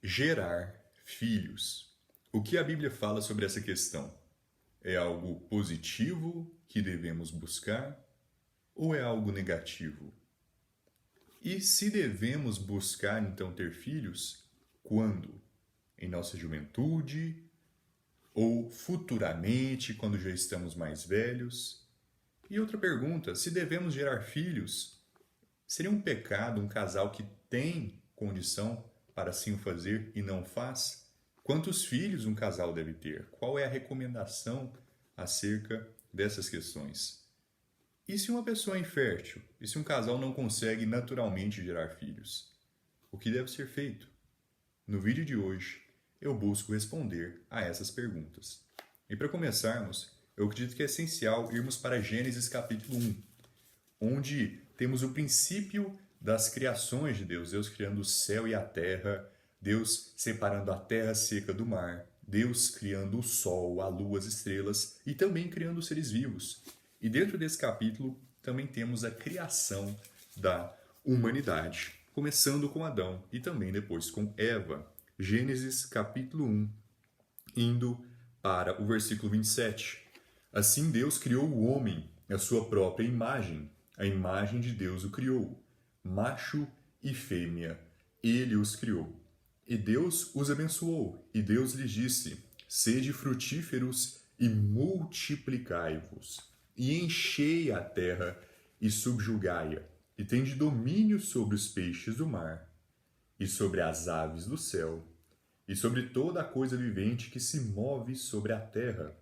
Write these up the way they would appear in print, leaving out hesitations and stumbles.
Gerar filhos. O que a Bíblia fala sobre essa questão? É algo positivo que devemos buscar ou é algo negativo? E se devemos buscar então ter filhos, quando? Em nossa juventude ou futuramente, quando já estamos mais velhos? E outra pergunta, se devemos gerar filhos, seria um pecado um casal que tem condição para assim o fazer e não faz? Quantos filhos um casal deve ter? Qual é a recomendação acerca dessas questões? E se uma pessoa é infértil? E se um casal não consegue naturalmente gerar filhos? O que deve ser feito? No vídeo de hoje, eu busco responder a essas perguntas. E para começarmos, eu acredito que é essencial irmos para Gênesis capítulo 1, onde temos o princípio das criações de Deus. Deus criando o céu e a terra, Deus separando a terra seca do mar, Deus criando o sol, a lua, as estrelas e também criando os seres vivos. E dentro desse capítulo também temos a criação da humanidade, começando com Adão e também depois com Eva. Gênesis capítulo 1, indo para o versículo 27. Assim Deus criou o homem, a sua própria imagem. A imagem de Deus o criou. Macho e fêmea, ele os criou. E Deus os abençoou, e Deus lhes disse: sede frutíferos e multiplicai-vos, e enchei a terra e subjugai-a, e tende domínio sobre os peixes do mar, e sobre as aves do céu, e sobre toda a coisa vivente que se move sobre a terra.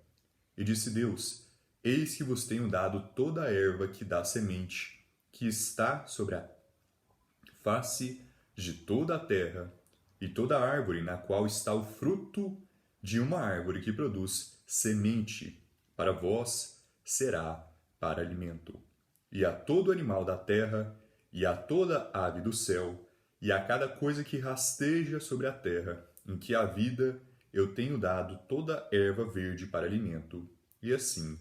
E disse Deus: eis que vos tenho dado toda a erva que dá semente, que está sobre a face de toda a terra, e toda árvore na qual está o fruto de uma árvore que produz semente, para vós será para alimento. E a todo animal da terra, e a toda ave do céu, e a cada coisa que rasteja sobre a terra, em que há vida, eu tenho dado toda erva verde para alimento. E assim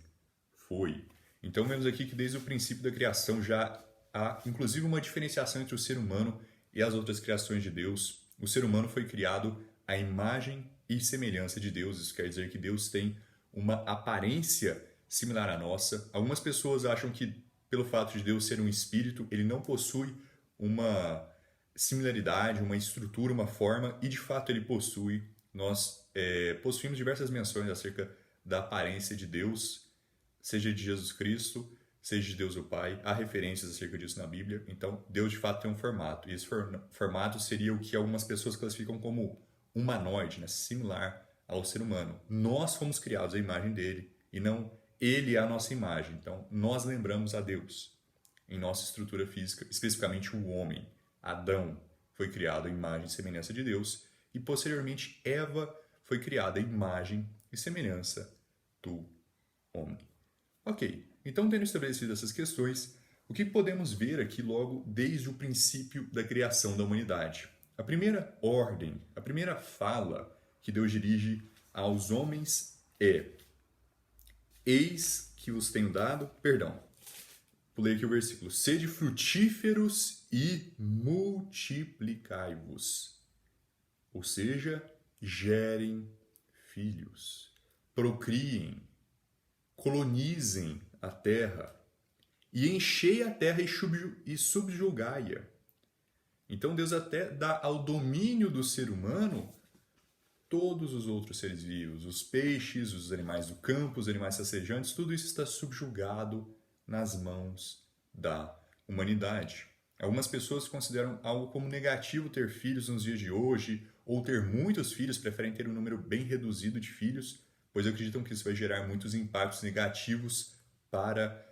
foi. Então vemos aqui que desde o princípio da criação já há inclusive uma diferenciação entre o ser humano e as outras criações de Deus. O ser humano foi criado à imagem e semelhança de Deus. Isso quer dizer que Deus tem uma aparência similar à nossa. Algumas pessoas acham que pelo fato de Deus ser um espírito, ele não possui uma similaridade, uma estrutura, uma forma, e de fato ele possui. Nós possuímos diversas menções acerca da aparência de Deus, seja de Jesus Cristo, seja de Deus o Pai. Há referências acerca disso na Bíblia. Então, Deus de fato tem um formato. E esse formato seria o que algumas pessoas classificam como humanoide, né? Similar ao ser humano. Nós fomos criados à imagem dele e não ele é a nossa imagem. Então, nós lembramos a Deus em nossa estrutura física, especificamente o homem. Adão foi criado à imagem e semelhança de Deus e, posteriormente, Eva foi criada à imagem e semelhança do homem. Ok, então tendo estabelecido essas questões, o que podemos ver aqui logo desde o princípio da criação da humanidade? A primeira ordem, a primeira fala que Deus dirige aos homens é: eis que vos tenho dado, pulei aqui o versículo, sede frutíferos e multiplicai-vos. Ou seja, gerem filhos, procriem, colonizem a terra e enchei a terra e subjugai-a. Então Deus até dá ao domínio do ser humano todos os outros seres vivos, os peixes, os animais do campo, os animais rastejantes, tudo isso está subjugado nas mãos da humanidade. Algumas pessoas consideram algo como negativo ter filhos nos dias de hoje, ou ter muitos filhos, preferem ter um número bem reduzido de filhos, pois acreditam que isso vai gerar muitos impactos negativos para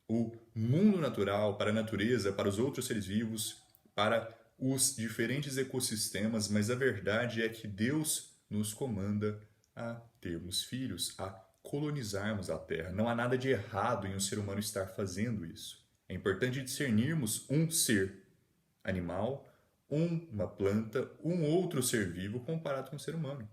o mundo natural, para a natureza, para os outros seres vivos, para os diferentes ecossistemas, mas a verdade é que Deus nos comanda a termos filhos, a colonizarmos a Terra. Não há nada de errado em um ser humano estar fazendo isso. É importante discernirmos um ser animal, uma planta, um outro ser vivo comparado com um ser humano.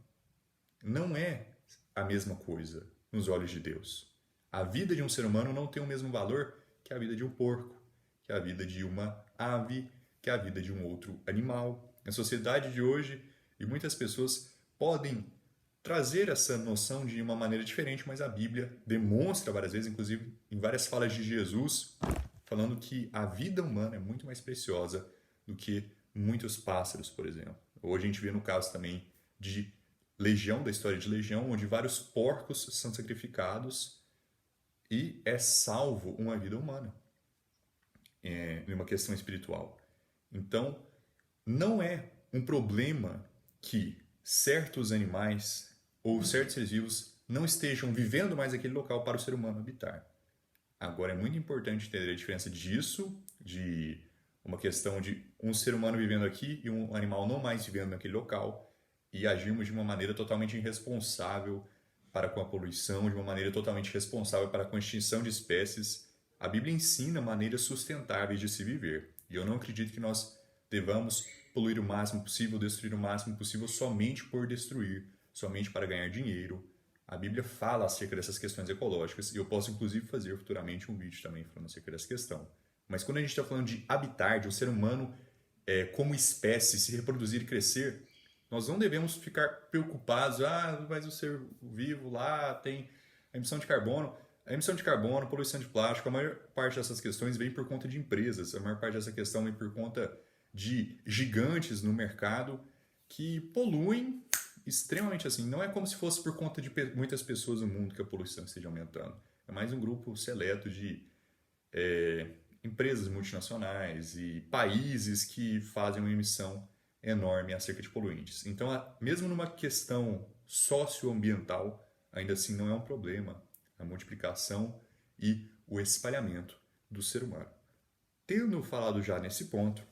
Não é a mesma coisa nos olhos de Deus. A vida de um ser humano não tem o mesmo valor que a vida de um porco, que a vida de uma ave, que a vida de um outro animal. Na sociedade de hoje, E muitas pessoas podem trazer essa noção de uma maneira diferente, mas a Bíblia demonstra várias vezes, inclusive em várias falas de Jesus, falando que a vida humana é muito mais preciosa do que muitos pássaros, por exemplo. Hoje a gente vê no caso também de Legião, da história de Legião, onde vários porcos são sacrificados e é salvo uma vida humana, em uma questão espiritual. Então, não é um problema que certos animais ou certos seres vivos não estejam vivendo mais aquele local para o ser humano habitar. Agora, é muito importante entender a diferença disso, de uma questão de um ser humano vivendo aqui e um animal não mais vivendo naquele local, e agirmos de uma maneira totalmente irresponsável para com a poluição, de uma maneira totalmente responsável para com a extinção de espécies. A Bíblia ensina maneiras sustentáveis de se viver, e eu não acredito que nós devamos poluir o máximo possível, destruir o máximo possível somente por destruir, somente para ganhar dinheiro. A Bíblia fala acerca dessas questões ecológicas e eu posso inclusive fazer futuramente um vídeo também falando acerca dessa questão. Mas quando a gente está falando de habitar, de um ser humano como espécie se reproduzir e crescer, nós não devemos ficar preocupados, mas o ser vivo lá tem a emissão de carbono. A emissão de carbono, poluição de plástico, a maior parte dessas questões vem por conta de empresas, a maior parte dessa questão vem por conta de gigantes no mercado que poluem extremamente assim. Não é como se fosse por conta de muitas pessoas no mundo que a poluição esteja aumentando. É mais um grupo seleto de empresas multinacionais e países que fazem uma emissão enorme acerca de poluentes. Então, mesmo numa questão socioambiental, ainda assim não é um problema a multiplicação e o espalhamento do ser humano. Tendo falado já nesse ponto,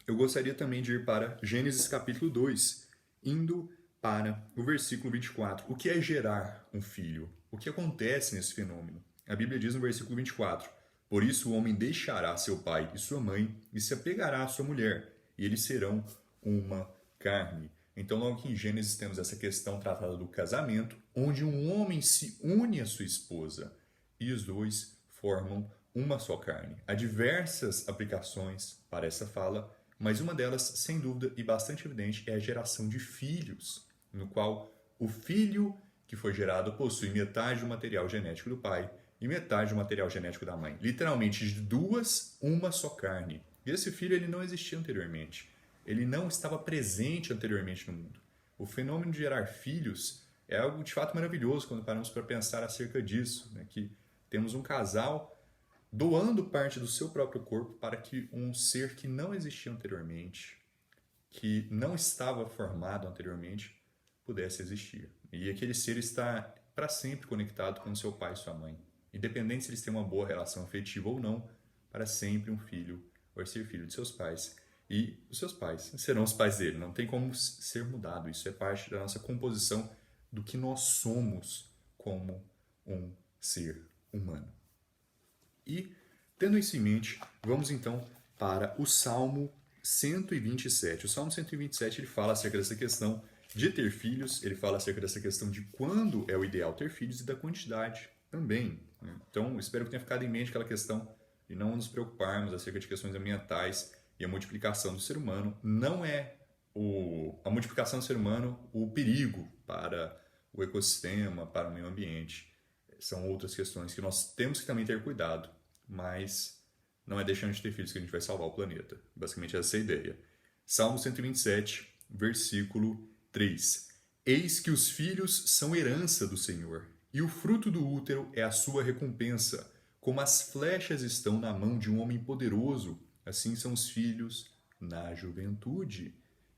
eu gostaria também de ir para Gênesis capítulo 2, indo para o versículo 24. O que é gerar um filho? O que acontece nesse fenômeno? A Bíblia diz no versículo 24: Por isso o homem deixará seu pai e sua mãe e se apegará à sua mulher, e eles serão uma carne. Então, logo que em Gênesis temos essa questão tratada do casamento, onde um homem se une à sua esposa e os dois formam uma só carne. Há diversas aplicações para essa fala, mas uma delas, sem dúvida e bastante evidente, é a geração de filhos, no qual o filho que foi gerado possui metade do material genético do pai e metade do material genético da mãe. Literalmente, de duas, uma só carne. E esse filho ele não existia anteriormente. Ele não estava presente anteriormente no mundo. O fenômeno de gerar filhos é algo de fato maravilhoso quando paramos para pensar acerca disso, né? Que temos um casal doando parte do seu próprio corpo para que um ser que não existia anteriormente, que não estava formado anteriormente, pudesse existir. E aquele ser está para sempre conectado com seu pai e sua mãe. Independente se eles têm uma boa relação afetiva ou não, para sempre um filho vai ser filho de seus pais. E os seus pais serão os pais dele. Não tem como ser mudado. Isso é parte da nossa composição do que nós somos como um ser humano. E, tendo isso em mente, vamos então para o Salmo 127. O Salmo 127 ele fala acerca dessa questão de ter filhos, ele fala acerca dessa questão de quando é o ideal ter filhos e da quantidade também. Então, espero que tenha ficado em mente aquela questão de não nos preocuparmos acerca de questões ambientais e a multiplicação do ser humano. Não é a multiplicação do ser humano o perigo para o ecossistema, para o meio ambiente. São outras questões que nós temos que também ter cuidado, mas não é deixando de ter filhos que a gente vai salvar o planeta. Basicamente essa é a ideia. Salmo 127, versículo 3. Eis que os filhos são herança do Senhor, e o fruto do útero é a sua recompensa. Como as flechas estão na mão de um homem poderoso, assim são os filhos na juventude.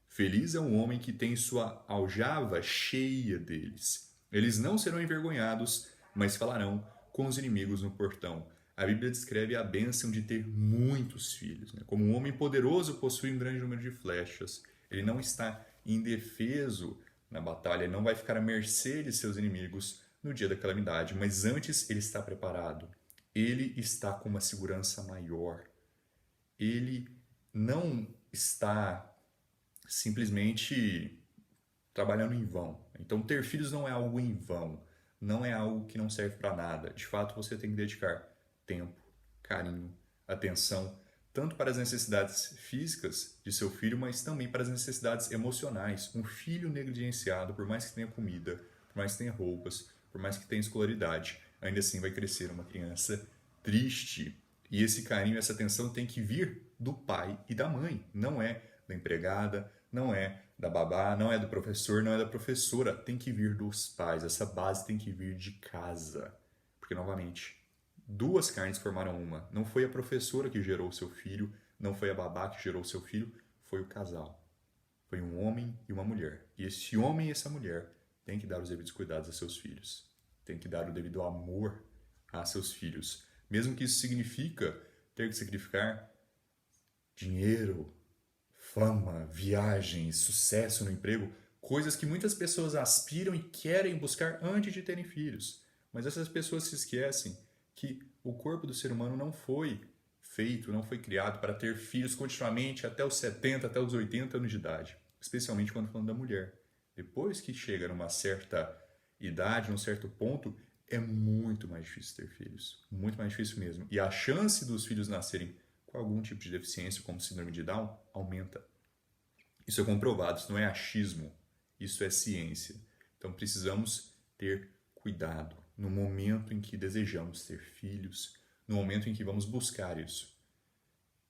Feliz é um homem que tem sua aljava cheia deles. Eles não serão envergonhados, mas falarão com os inimigos no portão. A Bíblia descreve a bênção de ter muitos filhos. Como um homem poderoso possui um grande número de flechas. Ele não está indefeso na batalha, ele não vai ficar à mercê de seus inimigos no dia da calamidade, mas antes ele está preparado. Ele está com uma segurança maior. Ele não está simplesmente trabalhando em vão. Então, ter filhos não é algo em vão, não é algo que não serve para nada. De fato, você tem que dedicar tempo, carinho, atenção tanto para as necessidades físicas de seu filho, mas também para as necessidades emocionais. Um filho negligenciado, por mais que tenha comida, por mais que tenha roupas, por mais que tenha escolaridade, ainda assim vai crescer uma criança triste. E esse carinho, essa atenção tem que vir do pai e da mãe, não é da empregada, não é da babá, não é do professor, não é da professora, tem que vir dos pais. Essa base tem que vir de casa. Porque, novamente, duas carnes formaram uma. Não foi a professora que gerou o seu filho, não foi a babá que gerou o seu filho, foi o casal. Foi um homem e uma mulher. E esse homem e essa mulher têm que dar os devidos cuidados a seus filhos. Tem que dar o devido amor a seus filhos. Mesmo que isso significa ter que sacrificar dinheiro, fama, viagens, sucesso no emprego, coisas que muitas pessoas aspiram e querem buscar antes de terem filhos. Mas essas pessoas se esquecem que o corpo do ser humano não foi feito, não foi criado para ter filhos continuamente até os 70, até os 80 anos de idade, especialmente quando falando da mulher. Depois que chega numa certa idade, num certo ponto, é muito mais difícil ter filhos, muito mais difícil mesmo. E a chance dos filhos nascerem com algum tipo de deficiência, como síndrome de Down, aumenta. Isso é comprovado, isso não é achismo, isso é ciência. Então precisamos ter cuidado no momento em que desejamos ter filhos, no momento em que vamos buscar isso.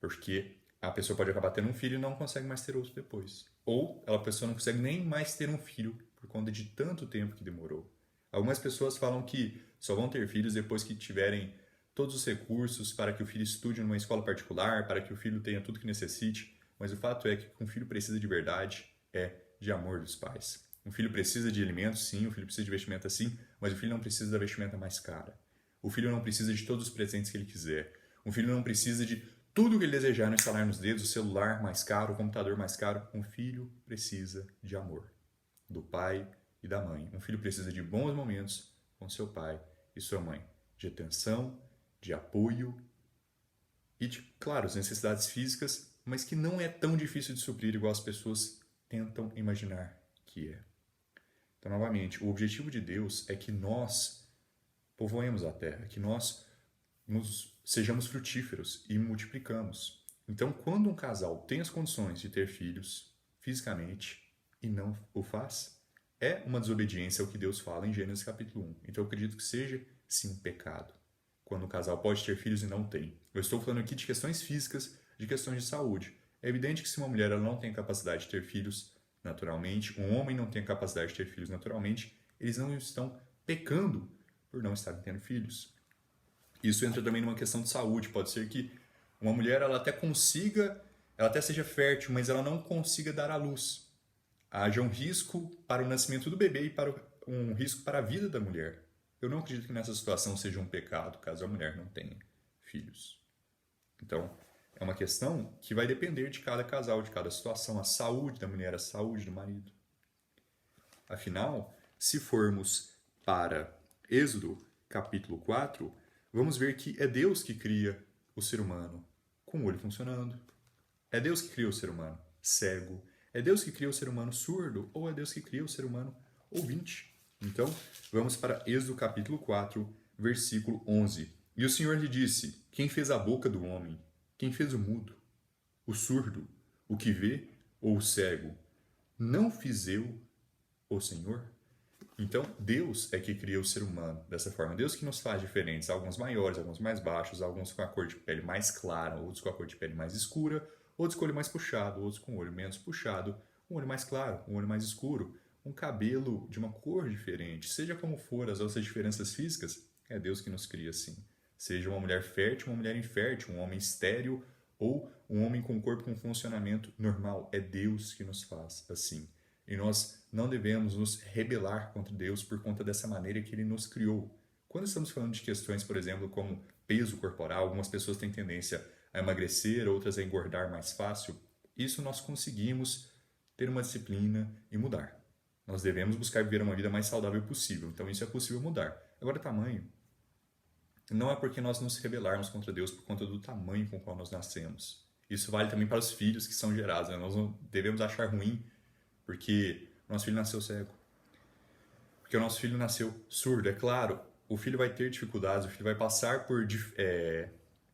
Porque a pessoa pode acabar tendo um filho e não consegue mais ter outro depois. Ou a pessoa não consegue nem mais ter um filho por conta de tanto tempo que demorou. Algumas pessoas falam que só vão ter filhos depois que tiverem todos os recursos para que o filho estude numa escola particular, para que o filho tenha tudo que necessite, mas o fato é que um filho precisa de verdade é de amor dos pais. Um filho precisa de alimentos, sim, um filho precisa de vestimenta, sim, mas o filho não precisa da vestimenta mais cara. O filho não precisa de todos os presentes que ele quiser. Um filho não precisa de tudo que ele desejar no estalar nos dedos, o celular mais caro, o computador mais caro. Um filho precisa de amor, do pai e da mãe. Um filho precisa de bons momentos com seu pai e sua mãe, de atenção, de apoio e de, claro, as necessidades físicas, mas que não é tão difícil de suprir igual as pessoas tentam imaginar que é. Então, novamente, o objetivo de Deus é que nós povoemos a terra, que nós sejamos frutíferos e multiplicamos. Então, quando um casal tem as condições de ter filhos fisicamente e não o faz, é uma desobediência ao que Deus fala em Gênesis capítulo 1. Então, eu acredito que seja, sim, um pecado quando o casal pode ter filhos e não tem. Eu estou falando aqui de questões físicas, de questões de saúde. É evidente que se uma mulher ela não tem capacidade de ter filhos naturalmente, um homem não tem capacidade de ter filhos naturalmente, eles não estão pecando por não estarem tendo filhos. Isso entra também numa questão de saúde. Pode ser que uma mulher ela até consiga, ela até seja fértil, mas ela não consiga dar à luz. Haja um risco para o nascimento do bebê e um risco para a vida da mulher. Eu não acredito que nessa situação seja um pecado caso a mulher não tenha filhos. Então, é uma questão que vai depender de cada casal, de cada situação, a saúde da mulher, a saúde do marido. Afinal, se formos para Êxodo, capítulo 4, vamos ver que é Deus que cria o ser humano com o olho funcionando. É Deus que cria o ser humano cego. É Deus que cria o ser humano surdo ou é Deus que cria o ser humano ouvinte. Então, vamos para Êxodo capítulo 4, versículo 11. E o Senhor lhe disse: quem fez a boca do homem? Quem fez o mudo? O surdo? O que vê? Ou o cego? Não fiz eu, o Senhor? Então, Deus é que cria o ser humano dessa forma. Deus que nos faz diferentes, alguns maiores, alguns mais baixos, alguns com a cor de pele mais clara, outros com a cor de pele mais escura, outros com o olho mais puxado, outros com o olho menos puxado, um olho mais claro, um olho mais escuro, um cabelo de uma cor diferente. Seja como for as nossas diferenças físicas, é Deus que nos cria assim. Seja uma mulher fértil, uma mulher infértil, um homem estéril ou um homem com corpo com funcionamento normal. É Deus que nos faz assim. E nós não devemos nos rebelar contra Deus por conta dessa maneira que Ele nos criou. Quando estamos falando de questões, por exemplo, como peso corporal, algumas pessoas têm tendência a emagrecer, outras a engordar mais fácil. Isso nós conseguimos ter uma disciplina e mudar. Nós devemos buscar viver uma vida mais saudável possível. Então isso é possível mudar. Agora, tamanho não é porque nós nos rebelarmos contra Deus por conta do tamanho com o qual nós nascemos. Isso vale também para os filhos que são gerados. Né? Nós não devemos achar ruim porque o nosso filho nasceu cego. Porque o nosso filho nasceu surdo. É claro, o filho vai ter dificuldades, o filho vai passar por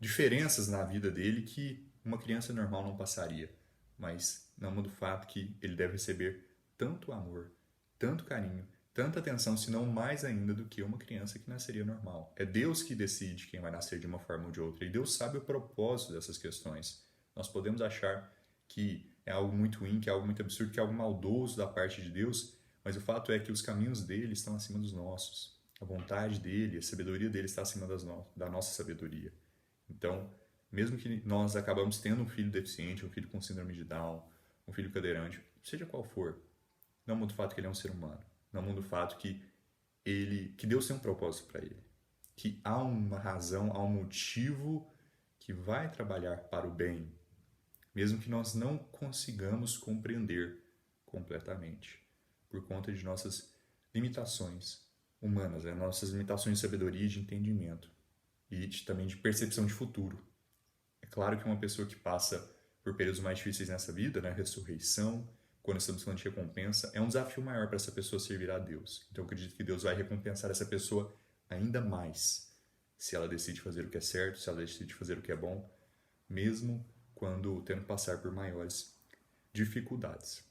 diferenças na vida dele que uma criança normal não passaria, mas não muda o fato que ele deve receber tanto amor, tanto carinho, tanta atenção, se não mais ainda do que uma criança que nasceria normal. É Deus que decide quem vai nascer de uma forma ou de outra, e Deus sabe o propósito dessas questões. Nós podemos achar que é algo muito ruim, que é algo muito absurdo, que é algo maldoso da parte de Deus, mas o fato é que os caminhos dele estão acima dos nossos. A vontade dele, a sabedoria dele está acima da nossa sabedoria. Então, mesmo que nós acabamos tendo um filho deficiente, um filho com síndrome de Down, um filho cadeirante, seja qual for, não muda o fato que ele é um ser humano. Não muda o fato que Deus tem um propósito para ele. Que há uma razão, há um motivo que vai trabalhar para o bem, mesmo que nós não consigamos compreender completamente, por conta de nossas limitações humanas, nossas limitações de sabedoria e de entendimento, e também de percepção de futuro. É claro que uma pessoa que passa por períodos mais difíceis nessa vida, né, ressurreição, quando estamos falando de recompensa, é um desafio maior para essa pessoa servir a Deus. Então eu acredito que Deus vai recompensar essa pessoa ainda mais, se ela decide fazer o que é certo, se ela decide fazer o que é bom, mesmo quando tendo que passar por maiores dificuldades.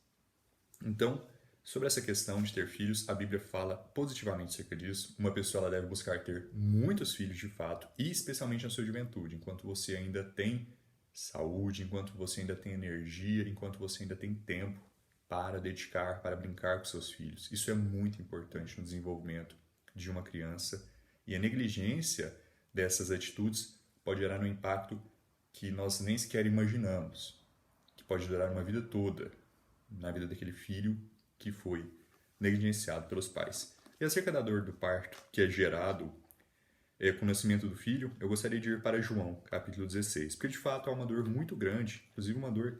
Então, sobre essa questão de ter filhos, a Bíblia fala positivamente acerca disso. Uma pessoa ela deve buscar ter muitos filhos de fato, e especialmente na sua juventude, enquanto você ainda tem saúde, enquanto você ainda tem energia, enquanto você ainda tem tempo para dedicar, para brincar com seus filhos. Isso é muito importante no desenvolvimento de uma criança, e a negligência dessas atitudes pode gerar um impacto que nós nem sequer imaginamos, que pode durar uma vida toda na vida daquele filho que foi negligenciado pelos pais. E acerca da dor do parto, que é gerado com o nascimento do filho, eu gostaria de ir para João, capítulo 16, porque de fato é uma dor muito grande, inclusive uma dor,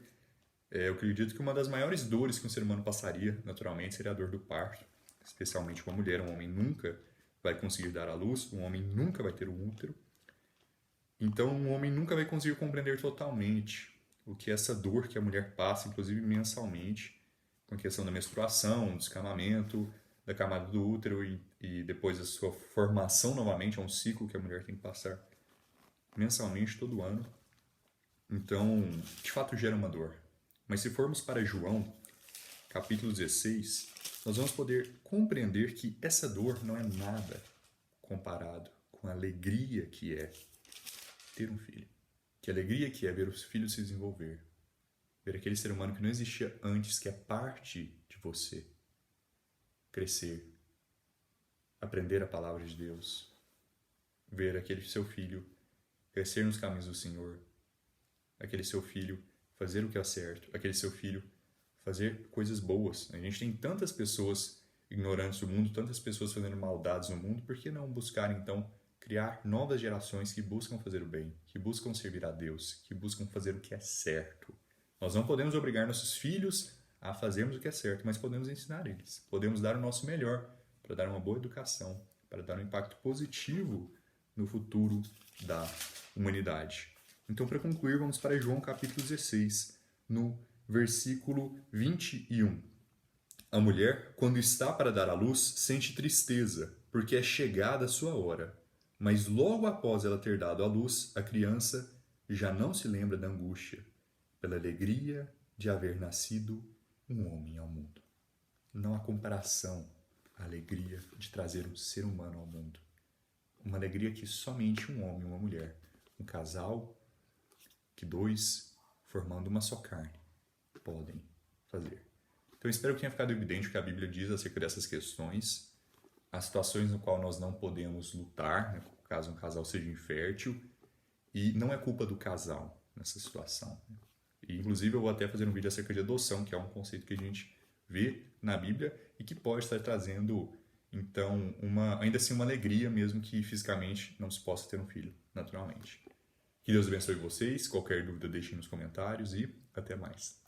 eu acredito que uma das maiores dores que um ser humano passaria, naturalmente, seria a dor do parto, especialmente com a mulher. Um homem nunca vai conseguir dar à luz, um homem nunca vai ter um útero, então um homem nunca vai conseguir compreender totalmente o que é essa dor que a mulher passa, inclusive mensalmente, com a questão da menstruação, do descamamento, da camada do útero e depois a sua formação novamente, é um ciclo que a mulher tem que passar mensalmente, todo ano. Então, de fato, gera uma dor. Mas se formos para João, capítulo 16, nós vamos poder compreender que essa dor não é nada comparado com a alegria que é ter um filho. Que alegria que é ver os filhos se desenvolver. Ver aquele ser humano que não existia antes, que é parte de você, crescer, aprender a palavra de Deus, ver aquele seu filho crescer nos caminhos do Senhor, aquele seu filho fazer o que é certo, aquele seu filho fazer coisas boas. A gente tem tantas pessoas ignorantes do mundo, tantas pessoas fazendo maldades no mundo, por que não buscar então criar novas gerações que buscam fazer o bem, que buscam servir a Deus, que buscam fazer o que é certo? Nós não podemos obrigar nossos filhos a fazermos o que é certo, mas podemos ensinar eles. Podemos dar o nosso melhor para dar uma boa educação, para dar um impacto positivo no futuro da humanidade. Então, para concluir, vamos para João capítulo 16, no versículo 21. A mulher, quando está para dar à luz, sente tristeza, porque é chegada a sua hora. Mas logo após ela ter dado à luz, a criança já não se lembra da angústia, pela alegria de haver nascido um homem ao mundo. Não há comparação à alegria de trazer um ser humano ao mundo. Uma alegria que somente um homem e uma mulher, um casal, que dois, formando uma só carne, podem fazer. Então, espero que tenha ficado evidente o que a Bíblia diz acerca dessas questões, as situações no qual nós não podemos lutar, né, caso um casal seja infértil, e não é culpa do casal nessa situação. E, inclusive, eu vou até fazer um vídeo acerca de adoção, que é um conceito que a gente vê na Bíblia e que pode estar trazendo, então, ainda assim uma alegria, mesmo que fisicamente não se possa ter um filho, naturalmente. Que Deus abençoe vocês. Qualquer dúvida, deixem nos comentários e até mais.